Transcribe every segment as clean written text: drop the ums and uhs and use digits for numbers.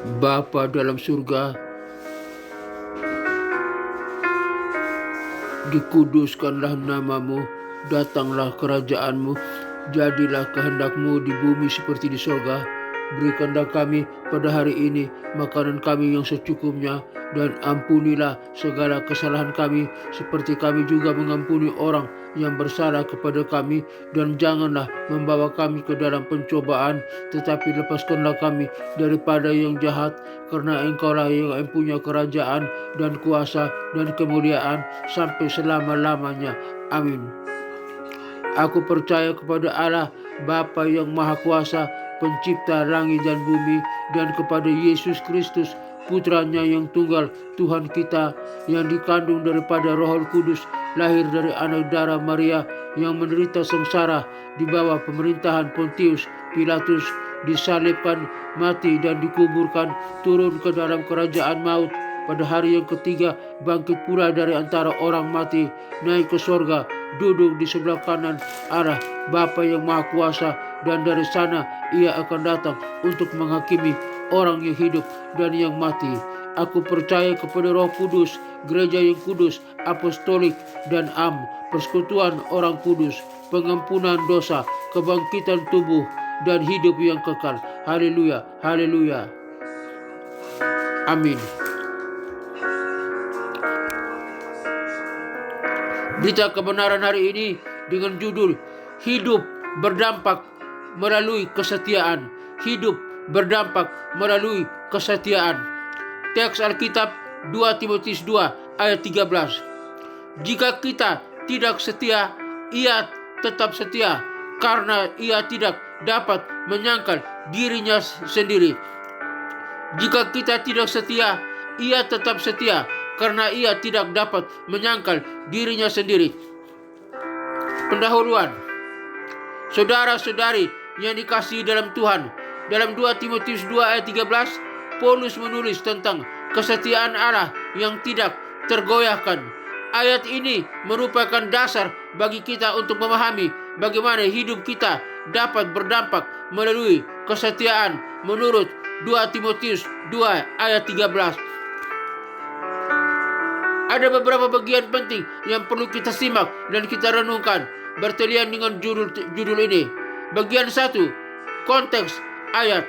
Bapa dalam surga, dikuduskanlah namamu, datanglah kerajaanmu, jadilah kehendakmu di bumi seperti di sorga. Berikanlah kami pada hari ini makanan kami yang secukupnya, dan ampunilah segala kesalahan kami seperti kami juga mengampuni orang yang bersalah kepada kami, dan janganlah membawa kami ke dalam pencobaan, tetapi lepaskanlah kami daripada yang jahat, karena Engkaulah yang punya kerajaan dan kuasa dan kemuliaan sampai selama-lamanya. Amin. Aku percaya kepada Allah, Bapa yang Maha Kuasa, pencipta langit dan bumi, dan kepada Yesus Kristus, Putranya yang tunggal, Tuhan kita, yang dikandung daripada Roh Kudus, lahir dari anak darah Maria, yang menderita sengsara di bawah pemerintahan Pontius Pilatus, disalibkan, mati dan dikuburkan, turun ke dalam kerajaan maut, pada hari yang ketiga bangkit pula dari antara orang mati, naik ke sorga, duduk di sebelah kanan Allah Bapa yang Maha Kuasa, dan dari sana ia akan datang untuk menghakimi orang yang hidup dan yang mati. Aku percaya kepada Roh Kudus, gereja yang kudus, apostolik dan persekutuan orang kudus, pengampunan dosa, kebangkitan tubuh, dan hidup yang kekal. Haleluya, haleluya. Amin. Berita kebenaran hari ini dengan judul Hidup Berdampak Melalui Kesetiaan. Hidup berdampak melalui kesetiaan. Teks Alkitab 2 Timotius 2 ayat 13. Jika kita tidak setia, ia tetap setia, karena ia tidak dapat menyangkal dirinya sendiri. Jika kita tidak setia, ia tetap setia, karena ia tidak dapat menyangkal dirinya sendiri. Pendahuluan. Saudara-saudari yang dikasihi dalam Tuhan, dalam 2 Timotius 2 ayat 13, Paulus menulis tentang kesetiaan Allah yang tidak tergoyahkan. Ayat ini merupakan dasar bagi kita untuk memahami bagaimana hidup kita dapat berdampak melalui kesetiaan menurut 2 Timotius 2 ayat 13. Ada beberapa bagian penting yang perlu kita simak dan kita renungkan bertelian dengan judul ini. Bagian 1, konteks ayat.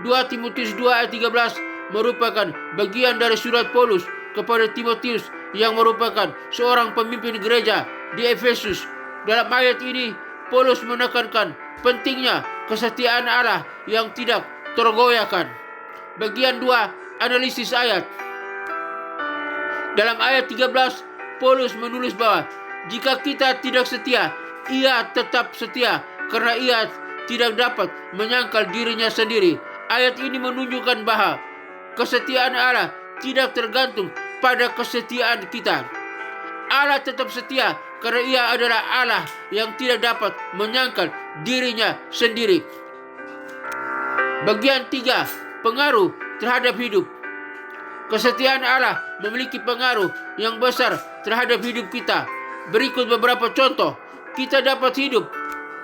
2 Timotius 2 ayat 13 merupakan bagian dari surat Paulus kepada Timotius yang merupakan seorang pemimpin gereja di Efesus. Dalam ayat ini, Paulus menekankan pentingnya kesetiaan Allah yang tidak tergoyahkan. Bagian 2, analisis ayat. Dalam ayat 13, Paulus menulis bahwa jika kita tidak setia, ia tetap setia, karena ia tidak dapat menyangkal dirinya sendiri. Ayat ini menunjukkan bahwa kesetiaan Allah tidak tergantung pada kesetiaan kita. Allah tetap setia karena ia adalah Allah yang tidak dapat menyangkal dirinya sendiri. Bagian 3, pengaruh terhadap hidup. Kesetiaan Allah memiliki pengaruh yang besar terhadap hidup kita. Berikut beberapa contoh. Kita dapat hidup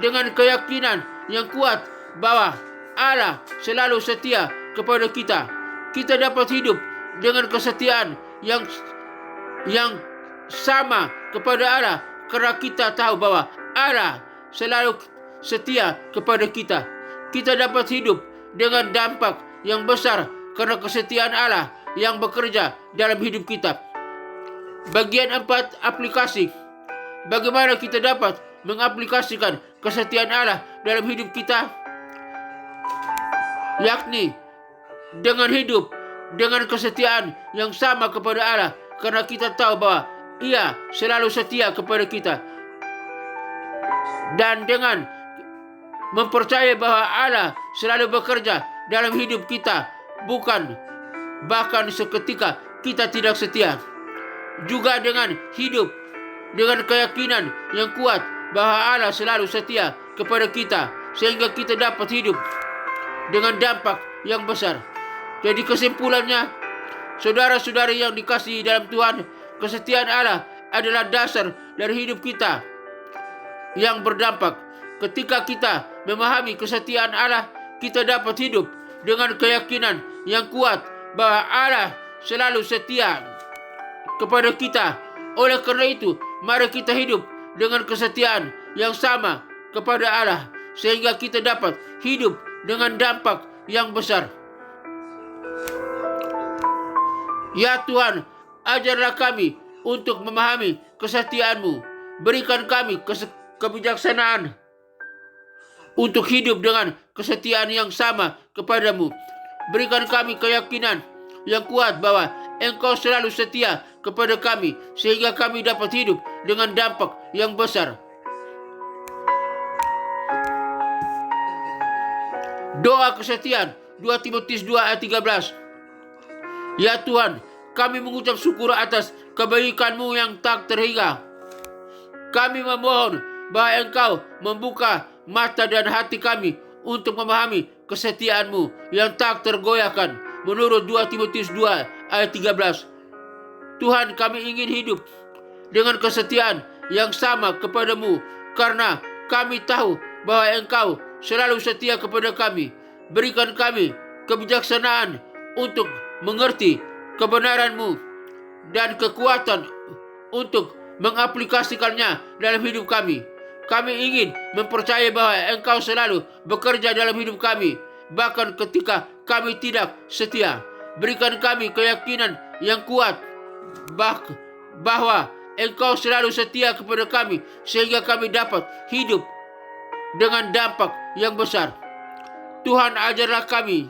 dengan keyakinan yang kuat bahwa Allah selalu setia kepada kita. Kita dapat hidup dengan kesetiaan yang sama kepada Allah, karena kita tahu bahwa Allah selalu setia kepada kita. Kita dapat hidup dengan dampak yang besar karena kesetiaan Allah yang bekerja dalam hidup kita. Bagian 4, aplikasi. Bagaimana kita dapat mengaplikasikan kesetiaan Allah dalam hidup kita? Yakni dengan hidup dengan kesetiaan yang sama kepada Allah, karena kita tahu bahwa ia selalu setia kepada kita. Dan dengan mempercayai bahwa Allah selalu bekerja dalam hidup kita, bukan bahkan seketika kita tidak setia. Juga dengan hidup dengan keyakinan yang kuat bahwa Allah selalu setia kepada kita, sehingga kita dapat hidup dengan dampak yang besar. Jadi kesimpulannya, saudara-saudari yang dikasihi dalam Tuhan, kesetiaan Allah adalah dasar dari hidup kita yang berdampak. Ketika kita memahami kesetiaan Allah, kita dapat hidup dengan keyakinan yang kuat bahwa Allah selalu setia kepada kita. Oleh karena itu, mari kita hidup dengan kesetiaan yang sama kepada Allah, sehingga kita dapat hidup dengan dampak yang besar. Ya Tuhan, ajarlah kami untuk memahami kesetiaan-Mu. Berikan kami kebijaksanaan untuk hidup dengan kesetiaan yang sama kepadamu. Berikan kami keyakinan yang kuat bahwa Engkau selalu setia kepada kami, sehingga kami dapat hidup dengan dampak yang besar. Doa kesetiaan 2 Timotius 2 ayat 13. Ya Tuhan, kami mengucap syukur atas kebaikan-Mu yang tak terhingga. Kami memohon bahwa Engkau membuka mata dan hati kami untuk memahami kesetiaan-Mu yang tak tergoyahkan menurut 2 Timotius 2 ayat 13. Tuhan, kami ingin hidup dengan kesetiaan yang sama kepadamu, karena kami tahu bahwa Engkau selalu setia kepada kami. Berikan kami kebijaksanaan untuk mengerti kebenaran-Mu dan kekuatan untuk mengaplikasikannya dalam hidup kami. Kami ingin mempercayai bahwa Engkau selalu bekerja dalam hidup kami, bahkan ketika kami tidak setia. Berikan kami keyakinan yang kuat bahwa Engkau selalu setia kepada kami, sehingga kami dapat hidup dengan dampak yang besar. Tuhan, ajarlah kami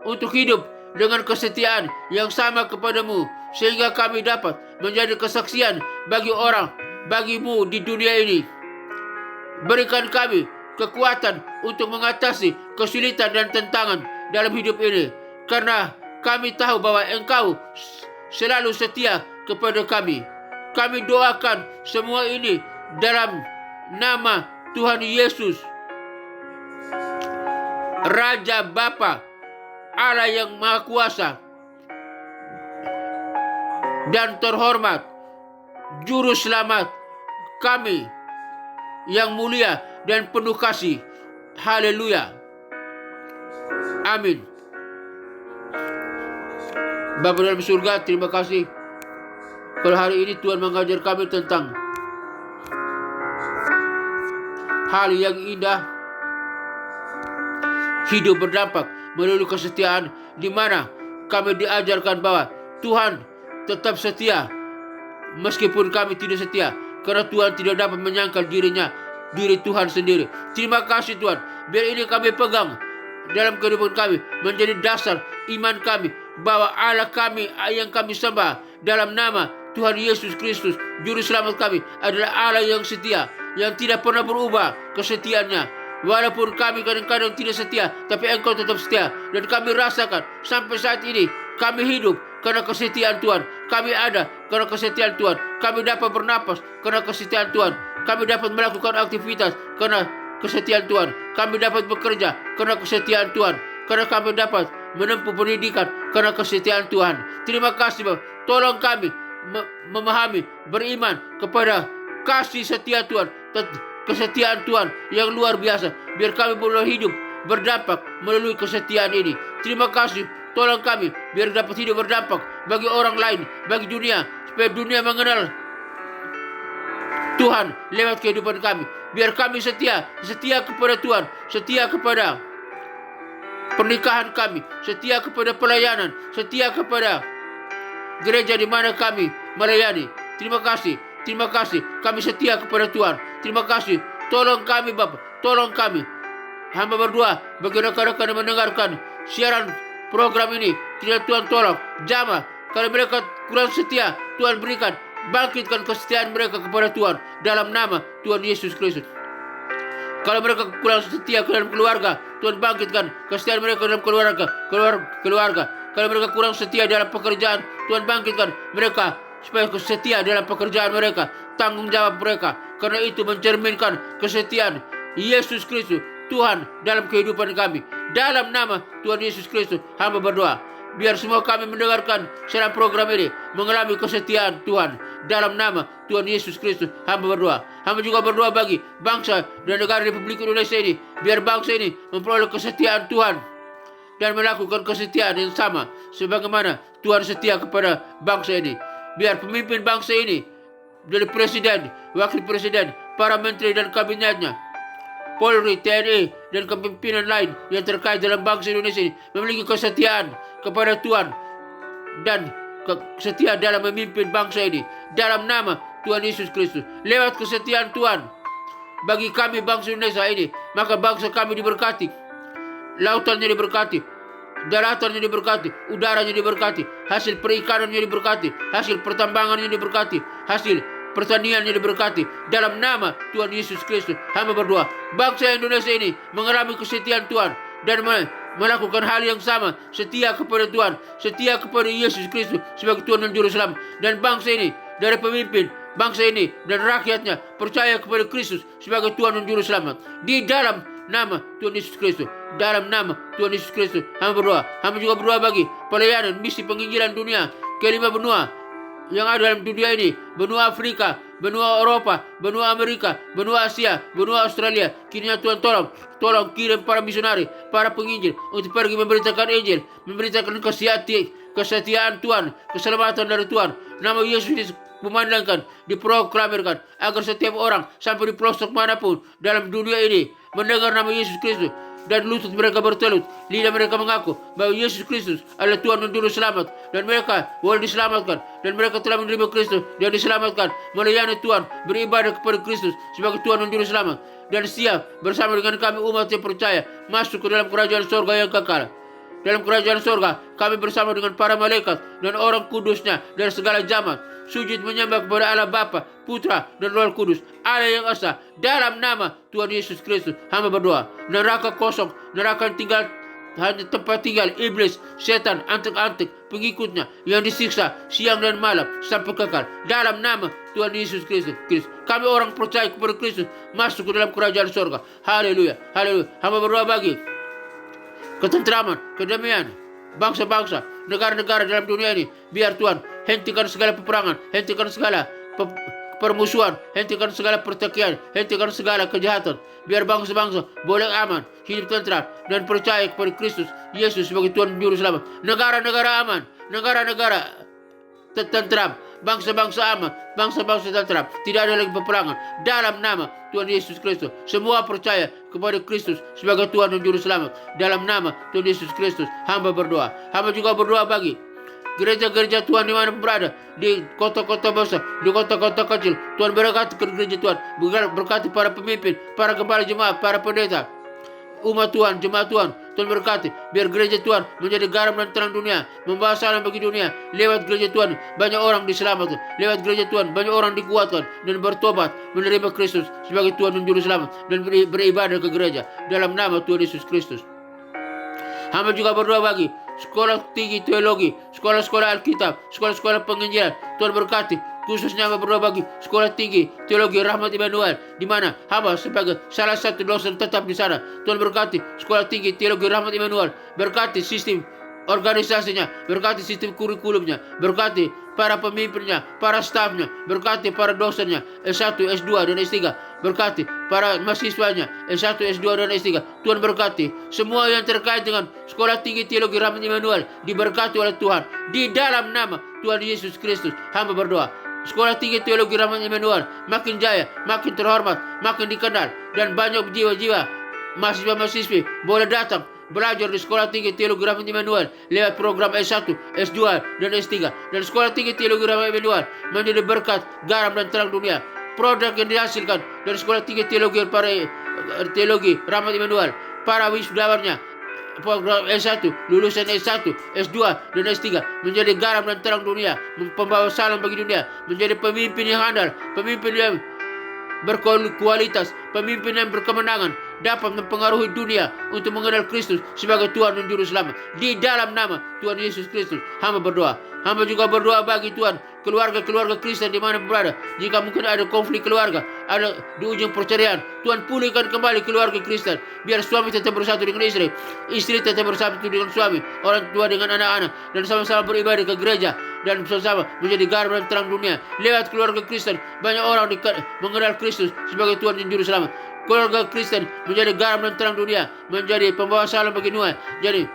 untuk hidup dengan kesetiaan yang sama kepadamu, sehingga kami dapat menjadi kesaksian bagimu di dunia ini. Berikan kami kekuatan untuk mengatasi kesulitan dan tantangan dalam hidup ini, karena kami tahu bahwa Engkau selalu setia kepada kami. Kami doakan semua ini dalam nama Tuhan Yesus, Raja Bapa, Allah yang Maha Kuasa dan terhormat, Juru Selamat kami yang mulia dan penuh kasih. Haleluya. Amin. Bapa dalam surga, terima kasih kalau hari ini Tuhan mengajar kami tentang hal yang indah, hidup berdampak melalui kesetiaan, di mana kami diajarkan bahwa Tuhan tetap setia meskipun kami tidak setia, karena Tuhan tidak dapat menyangkal diri Tuhan sendiri. Terima kasih Tuhan, biar ini kami pegang dalam kehidupan kami, menjadi dasar iman kami bahwa Allah kami yang kami sembah dalam nama Tuhan Yesus Kristus, Juru Selamat kami, adalah Allah yang setia, yang tidak pernah berubah kesetiaannya. Walaupun kami kadang-kadang tidak setia, tapi Engkau tetap setia. Dan kami rasakan sampai saat ini, kami hidup karena kesetiaan Tuhan. Kami ada karena kesetiaan Tuhan. Kami dapat bernapas karena kesetiaan Tuhan. Kami dapat melakukan aktivitas karena kesetiaan Tuhan. Kami dapat bekerja karena kesetiaan Tuhan. Karena kami dapat menempuh pendidikan karena kesetiaan Tuhan. Terima kasih Bapak. Tolong kami memahami, beriman kepada kasih setia Tuhan, kesetiaan Tuhan yang luar biasa, biar kami boleh hidup berdampak melalui kesetiaan ini. Terima kasih, tolong kami biar dapat hidup berdampak bagi orang lain, bagi dunia, supaya dunia mengenal Tuhan lewat kehidupan kami. Biar kami setia kepada Tuhan, setia kepada pernikahan kami, setia kepada pelayanan, setia kepada gereja di mana kami melayani. Terima kasih, kami setia kepada Tuhan. Terima kasih, tolong kami Bapak, tolong kami. Hamba berdoa bagi rekan-rekan yang mendengarkan siaran program ini. Kiranya Tuhan tolong jamah, kalau mereka kurang setia, Tuhan berikan, bangkitkan kesetiaan mereka kepada Tuhan dalam nama Tuhan Yesus Kristus. Kalau mereka kurang setia dalam keluarga, Tuhan bangkitkan kesetiaan mereka dalam keluarga. Kalau mereka kurang setia dalam pekerjaan, Tuhan bangkitkan mereka supaya setia dalam pekerjaan mereka, tanggung jawab mereka. Karena itu mencerminkan kesetiaan Yesus Kristus, Tuhan dalam kehidupan kami. Dalam nama Tuhan Yesus Kristus, hamba berdoa, biar semua kami mendengarkan siaran program ini mengalami kesetiaan Tuhan. Dalam nama Tuhan Yesus Kristus, hamba berdoa. Hamba juga berdoa bagi bangsa dan negara Republik Indonesia ini, biar bangsa ini memperoleh kesetiaan Tuhan dan melakukan kesetiaan yang sama sebagaimana Tuhan setia kepada bangsa ini. Biar pemimpin bangsa ini, dari presiden, wakil presiden, para menteri dan kabinetnya, Polri, TNI, dan kepemimpinan lain yang terkait dalam bangsa Indonesia ini memiliki kesetiaan kepada Tuhan dan setia dalam memimpin bangsa ini dalam nama Tuhan Yesus Kristus. Lewat kesetiaan Tuhan bagi kami bangsa Indonesia ini, maka bangsa kami diberkati, lautannya diberkati, daratannya diberkati, udaranya diberkati, hasil perikanannya diberkati, hasil pertambangannya diberkati, hasil pertaniannya diberkati. Dalam nama Tuhan Yesus Kristus hamba berdoa, bangsa Indonesia ini mengalami kesetiaan Tuhan dan melakukan hal yang sama, setia kepada Tuhan, setia kepada Yesus Kristus sebagai Tuhan dan Juru Selamat. Dan bangsa ini dari pemimpin bangsa ini dan rakyatnya percaya kepada Kristus sebagai Tuhan dan Juru Selamat. Di dalam nama Tuhan Yesus Kristus, dalam nama Tuhan Yesus Kristus hamba berdoa. Hamba juga berdoa bagi pelayanan misi penginjilan dunia kelima benua yang ada dalam dunia ini, benua Afrika, benua Eropa, benua Amerika, benua Asia, benua Australia. Kiranya Tuhan tolong kirim para misionari, para penginjil untuk pergi memberitakan Injil, memberitakan kesetiaan Tuhan, keselamatan dari Tuhan. Nama Yesus dikumandangkan, diproklamirkan agar setiap orang sampai di pelosok manapun dalam dunia ini mendengar nama Yesus Kristus dan lutut mereka bertelut, lidah mereka mengaku bahwa Yesus Kristus adalah Tuhan dan Juru Selamat, dan mereka boleh diselamatkan, dan mereka telah menerima Kristus dan diselamatkan, melayani Tuhan, beribadah kepada Kristus sebagai Tuhan dan Juru Selamat, dan siap bersama dengan kami umat yang percaya masuk ke dalam kerajaan surga yang kekal. Dalam kerajaan surga kami bersama dengan para malaikat dan orang kudusnya dari segala zaman sujud menyembah kepada Allah Bapa, Putra, dan Roh Kudus, Allah yang esa. Dalam nama Tuhan Yesus Kristus hamba berdoa. Neraka kosong, neraka tinggal hanya tempat tinggal iblis, setan, antek-antek, pengikutnya yang disiksa siang dan malam sampai kekal. Dalam nama Tuhan Yesus Kristus, kami orang percaya kepada Kristus masuk ke dalam kerajaan surga. Haleluya, haleluya. Hamba berdoa bagi ketentraman, kedamaian bangsa-bangsa, negara-negara dalam dunia ini. Biar Tuhan hentikan segala peperangan, hentikan segala permusuhan, hentikan segala pertikaian, hentikan segala kejahatan. Biar bangsa-bangsa boleh aman, hidup tentram, dan percaya kepada Kristus Yesus sebagai Tuhan Juru Selamat. Negara-negara aman, negara-negara tentram, bangsa-bangsa aman, bangsa-bangsa tentram, tidak ada lagi peperangan. Dalam nama Tuhan Yesus Kristus, semua percaya kepada Kristus sebagai Tuhan dan Juru Selamat. Dalam nama Tuhan Yesus Kristus hamba berdoa. Hamba juga berdoa bagi gereja-gereja Tuhan di mana berada, di kota-kota besar, di kota-kota kecil. Tuhan berkati ke gereja Tuhan, berkati para pemimpin, para gembala jemaat, para pendeta, umat Tuhan, jemaat Tuhan. Tuhan berkati biar gereja Tuhan menjadi garam dan terang dunia, membawa salam bagi dunia. Lewat gereja Tuhan banyak orang diselamatkan, lewat gereja Tuhan banyak orang dikuatkan dan bertobat menerima Kristus sebagai Tuhan dan Juru Selamat, dan beribadah ke gereja dalam nama Tuhan Yesus Kristus. Hamba juga berdoa bagi sekolah tinggi teologi, sekolah-sekolah Alkitab, sekolah-sekolah penginjilan. Tuhan berkati, khususnya hamba berdoa bagi sekolah tinggi teologi Rahmat Immanuel, di mana hamba sebagai salah satu dosen tetap di sana. Tuhan berkati sekolah tinggi teologi Rahmat Immanuel, berkati sistem organisasinya, berkati sistem kurikulumnya, berkati para pemimpinnya, para stafnya, berkati para dosennya S1, S2, dan S3, berkati para mahasiswanya S1, S2, dan S3. Tuhan berkati semua yang terkait dengan sekolah tinggi teologi Rahmat Immanuel, diberkati oleh Tuhan di dalam nama Tuhan Yesus Kristus hamba berdoa. Sekolah tinggi teologi Rahmat Immanuel makin jaya, makin terhormat, makin dikenal, dan banyak jiwa-jiwa mahasiswa-mahasiswi boleh datang belajar di sekolah tinggi teologi Rahmat Immanuel lewat program S1, S2, dan S3. Dan sekolah tinggi teologi Rahmat Immanuel menjadi berkat, garam, dan terang dunia. Produk yang dihasilkan dari sekolah tinggi teologi Rahmat Immanuel, para wisudawannya program S1, lulusan S1, S2, dan S3 menjadi garam dan terang dunia, pembawa salam bagi dunia, menjadi pemimpin yang handal, pemimpin yang berkualitas, pemimpin yang berkemenangan, dapat mempengaruhi dunia untuk mengenal Kristus sebagai Tuhan dan Juru Selamat. Di dalam nama Tuhan Yesus Kristus hamba berdoa. Hamba juga berdoa bagi Tuhan keluarga-keluarga Kristen di mana berada. Jika mungkin ada konflik keluarga, ada di ujung perceraian, Tuhan pulihkan kembali keluarga Kristen. Biar suami tetap bersatu dengan istri, istri tetap bersatu dengan suami, orang tua dengan anak-anak, dan sama-sama beribadah ke gereja, dan sama-sama menjadi garam dan terang dunia. Lewat keluarga Kristen banyak orang mengenal Kristus sebagai Tuhan dan Juru Selamat. Keluarga Kristen menjadi garam dan terang dunia, menjadi pembawa salam bagi dunia, jadi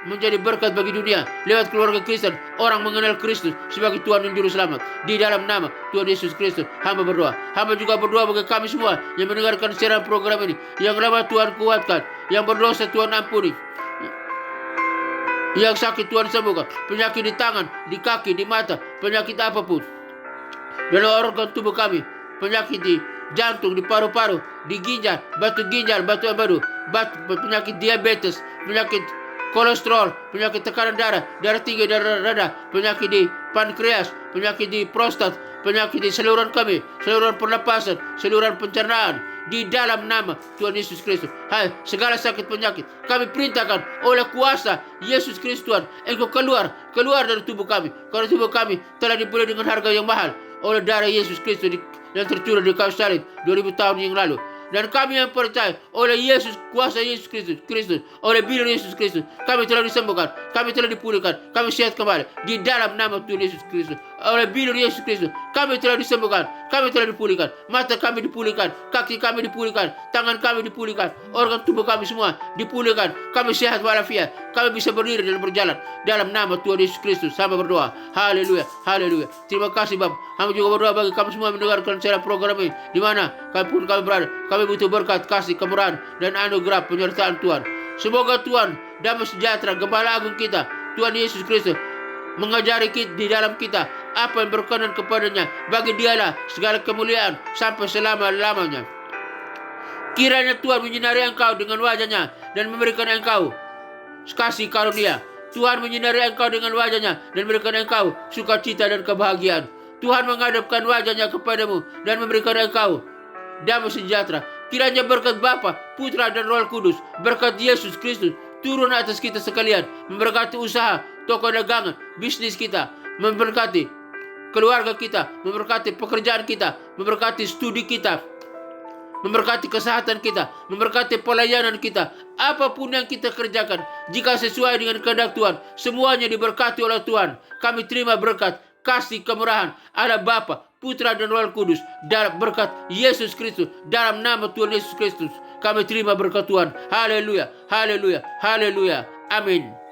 menjadi berkat bagi dunia. Lewat keluarga Kristen, orang mengenal Kristus sebagai Tuhan dan Juru Selamat. Di dalam nama Tuhan Yesus Kristus, hamba berdoa. Hamba juga berdoa bagi kami semua yang mendengarkan siaran program ini. Yang lemah Tuhan kuatkan, yang berdosa Tuhan ampuni, yang sakit Tuhan sembuhkan. Penyakit di tangan, di kaki, di mata, penyakit apapun dalam organ tubuh kami, penyakit di jantung, di paru-paru, di ginjal, batu empedu, penyakit diabetes, penyakit kolesterol, penyakit tekanan darah, darah tinggi, darah rendah, penyakit di pankreas, penyakit di prostat, penyakit di saluran kami, saluran pernapasan, saluran pencernaan, di dalam nama Tuhan Yesus Kristus. Hai, segala sakit penyakit kami perintahkan oleh kuasa Yesus Kristus Tuhan, Engkau keluar dari tubuh kami, karena tubuh kami telah dibeli dengan harga yang mahal oleh darah Yesus Kristus yang tercurah di kayu salib 2000 tahun yang lalu. Dan kami yang percaya oleh Yesus, kuasa Yesus Kristus, oleh bilir Yesus Kristus, kami telah disembuhkan, kami telah dipulihkan, kami sehat kembali di dalam nama Tuhan Yesus Kristus. Oleh bilir Yesus Kristus, kami telah disembuhkan, kami telah dipulihkan, mata kami dipulihkan, kaki kami dipulihkan, tangan kami dipulihkan, organ tubuh kami semua dipulihkan, kami sehat walafiat, kami bisa berdiri dan berjalan dalam nama Tuhan Yesus Kristus. Hamba berdoa, haleluya, haleluya. Terima kasih Bapa. Hamba juga berdoa bagi kami semua mendengarkan secara program ini, di mana kami pun kami berada. Kami butuh berkat, kasih, kemurahan, dan anugerah penyertaan Tuhan. Semoga Tuhan damai sejahtera, Gembala Agung kita, Tuhan Yesus Kristus, mengajari kita di dalam kita apa yang berkenan kepadanya. Bagi Dialah segala kemuliaan sampai selama-lamanya. Kiranya Tuhan menyinari engkau dengan wajahnya dan memberikan engkau kasih karunia. Tuhan menyinari engkau dengan wajahnya dan memberikan engkau sukacita dan kebahagiaan. Tuhan menghadapkan wajahnya kepadamu dan memberikan engkau damai sejahtera. Kiranya berkat Bapa, Putra, dan Roh Kudus, berkat Yesus Kristus turun atas kita sekalian, memberkati usaha, toko dagangan, bisnis kita, memberkati keluarga kita, memberkati pekerjaan kita, memberkati studi kita, memberkati kesehatan kita, memberkati pelayanan kita. Apapun yang kita kerjakan, jika sesuai dengan kehendak Tuhan, semuanya diberkati oleh Tuhan. Kami terima berkat, kasih, kemurahan Allah Bapa, Putra, dan Roh Kudus, dalam berkat Yesus Kristus, dalam nama Tuhan Yesus Kristus kami terima berkat Tuhan. Haleluya, haleluya, haleluya. Amin.